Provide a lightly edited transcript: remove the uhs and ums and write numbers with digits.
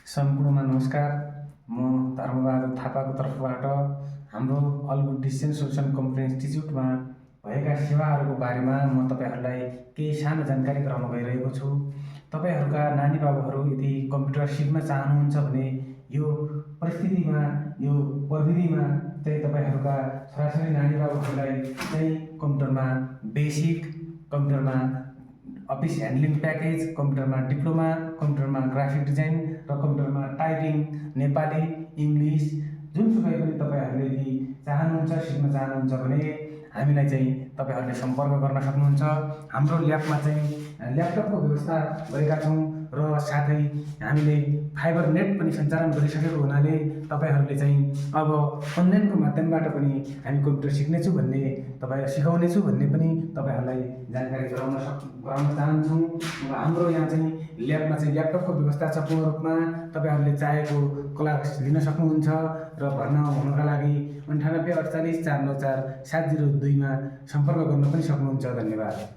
सम्पूर्णमा नमस्कार। म धर्मबहादुर थापाको तर्फबाट हाम्रो all good decision solution computer इन्स्टिच्युटमा भएका सेवाहरूको बारेमा म तपाईहरूलाई केही सानो जानकारी गराउन गइरहेको छु। तपाईहरूका नानी बाबुहरू यदि कम्प्युटर सिक्न चाहनुहुन्छ भने यो परिस्थितिमा, यो प्रविधिमा चाहिँ तपाईहरूका छोराछोरी नानी बाबुहरूलाई चाहिँ कम्प्युटरमा बेसिक, कम्प्युटरमा अफिस ह्यान्डलिङ प्याकेज, कम्प्युटरमा डिप्लोमा, कम्प्युटरमा ग्राफिक डिजाइन र कम्प्युटरमा टाइपिङ, नेपाली, इङ्ग्लिस जुनसुकै पनि तपाईहरूले यदि चाहनुहुन्छ, सिक्न चाहनुहुन्छ भने हामीलाई चाहिँ तपाईहरूले सम्पर्क गर्न सक्नुहुन्छ। हाम्रो ल्याबमा चाहिँ ल्यापटपको व्यवस्था गरेका छौँ र साथै हामीले फाइबर नेट पनि सञ्चालन गरिसकेको हुनाले तपाईहरूले चाहिँ अब अनलाइनको माध्यमबाट पनि हामी कम्प्युटर सिक्नेछु भन्ने, तपाईँ सिकाउनेछु भन्ने पनि तपाईहरूलाई जानकारी गराउन चाहन्छौँ। हाम्रो यहाँ चाहिँ ल्याबमा चाहिँ ल्यापटपको व्यवस्था छ पूर्ण रूपमा। तपाईहरूले चाहेको क्लास लिन सक्नुहुन्छ र भर्ना हुनका लागि 98 48 494 702 मा सम्पर्क गर्न पनि सक्नुहुन्छ। धन्यवाद।